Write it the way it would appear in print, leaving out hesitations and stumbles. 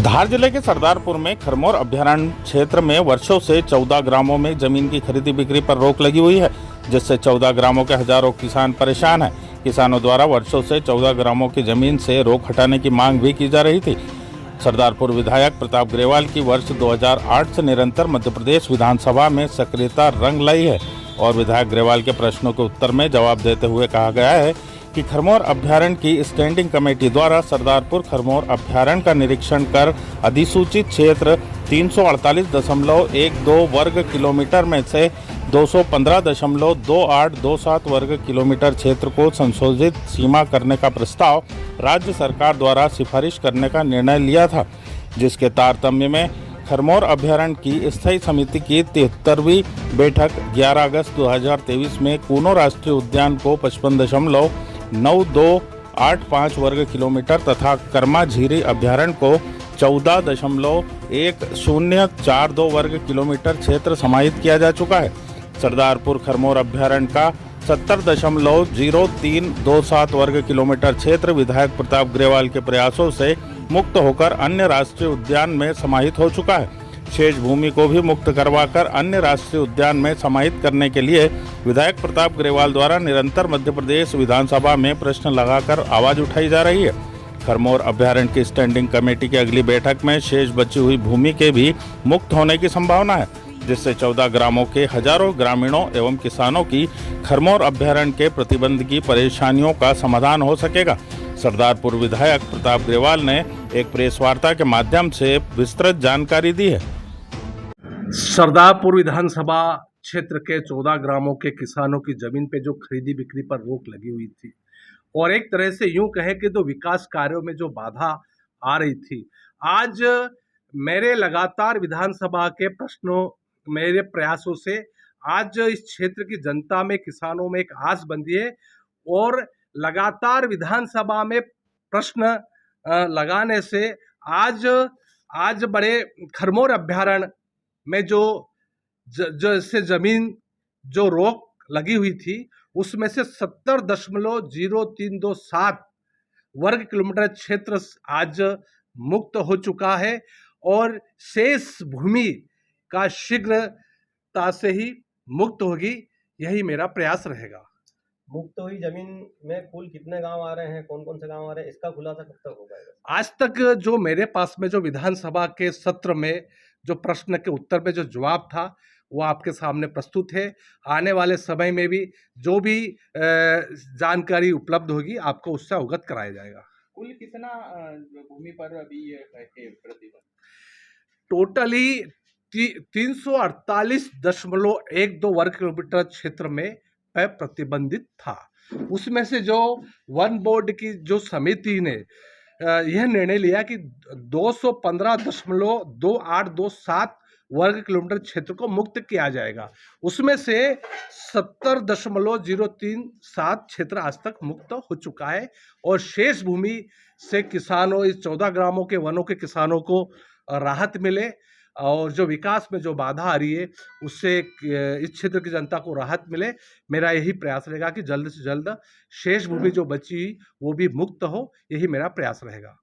धार जिले के सरदारपुर में खरमोर अभयारण्य क्षेत्र में वर्षों से 14 ग्रामों में जमीन की खरीदी बिक्री पर रोक लगी हुई है, जिससे 14 ग्रामों के हजारों किसान परेशान हैं। किसानों द्वारा वर्षों से 14 ग्रामों की जमीन से रोक हटाने की मांग भी की जा रही थी। सरदारपुर विधायक प्रताप ग्रेवाल की वर्ष 2008 से निरंतर मध्य प्रदेश विधानसभा में सक्रियता रंग लाई है और विधायक ग्रेवाल के प्रश्नों के उत्तर में जवाब देते हुए कहा गया है कि खरमोर अभयारण्य की स्टैंडिंग कमेटी द्वारा सरदारपुर खरमोर अभयारण्य का निरीक्षण कर अधिसूचित क्षेत्र 348.12 वर्ग किलोमीटर में से 215.2827 वर्ग किलोमीटर क्षेत्र को संशोधित सीमा करने का प्रस्ताव राज्य सरकार द्वारा सिफारिश करने का निर्णय लिया था, जिसके तारतम्य में खरमोर अभयारण्य की स्थायी समिति की 73वीं बैठक 11 अगस्त 2023 में कूनो राष्ट्रीय उद्यान को 55.9285 वर्ग किलोमीटर तथा कर्मा झीरी अभयारण्य को 14.1042 वर्ग किलोमीटर क्षेत्र समाहित किया जा चुका है। सरदारपुर खरमोर अभयारण्य का 70.0327 वर्ग किलोमीटर क्षेत्र विधायक प्रताप ग्रेवाल के प्रयासों से मुक्त होकर अन्य राष्ट्रीय उद्यान में समाहित हो चुका है। शेष भूमि को भी मुक्त करवाकर अन्य राष्ट्रीय उद्यान में समाहित करने के लिए विधायक प्रताप ग्रेवाल द्वारा निरंतर मध्य प्रदेश विधानसभा में प्रश्न लगाकर आवाज उठाई जा रही है। खरमोर अभयारण्य की स्टैंडिंग कमेटी की अगली बैठक में शेष बची हुई भूमि के भी मुक्त होने की संभावना है, जिससे 14 ग्रामों के हजारों ग्रामीणों एवं किसानों की खरमोर अभयारण्य के प्रतिबंध की परेशानियों का समाधान हो सकेगा। सरदारपुर विधायक प्रताप ग्रेवाल ने एक प्रेस वार्ता के माध्यम से विस्तृत जानकारी दी है। सरदारपुर विधानसभा क्षेत्र के 14 ग्रामों के किसानों की जमीन पे जो खरीदी बिक्री पर रोक लगी हुई थी और एक तरह से यूं कहें कि तो विकास कार्यों में जो बाधा आ रही थी, आज मेरे लगातार विधानसभा के प्रश्नों, मेरे प्रयासों से आज इस क्षेत्र की जनता में, किसानों में एक आस बंधी है और लगातार विधानसभा में प्रश्न लगाने से आज बड़े खरमोर अभयारण्य में जो इससे जमीन जो रोक लगी हुई थी उसमें से 70.0327 वर्ग किलोमीटर क्षेत्र आज मुक्त हो चुका है और शेष भूमि का शीघ्रता से ही मुक्त होगी, यही मेरा प्रयास रहेगा। मुक्त हुई जमीन में कुल कितने गांव आ रहे हैं, कौन कौन से गांव आ रहे हैं, इसका खुलासा कब तक होगा? आज तक जो मेरे पास में जो विधानसभा के सत्र में जो प्रश्न के उत्तर में जो जवाब था वो आपके सामने प्रस्तुत है। आने वाले समय में भी जो भी जानकारी उपलब्ध होगी आपको उससे अवगत कराया जाएगा। कुल कितना भूमि पर अभी ये है प्रतिबंध? टोटली 348.12 वर्ग किलोमीटर क्षेत्र में प्रतिबंधित था। उसमें से जो वन बोर्ड की जो समिति ने यह निर्णय लिया कि 215.2827 वर्ग किलोमीटर क्षेत्र को मुक्त किया जाएगा। उसमें से 70.037 क्षेत्र आज तक मुक्त हो चुका है और शेष भूमि से किसानों, इस 14 ग्रामों के वनों के किसानों को राहत मिले और जो विकास में जो बाधा आ रही है उससे इस क्षेत्र की जनता को राहत मिले। मेरा यही प्रयास रहेगा कि जल्द से जल्द शेष भूमि जो बची वो भी मुक्त हो, यही मेरा प्रयास रहेगा।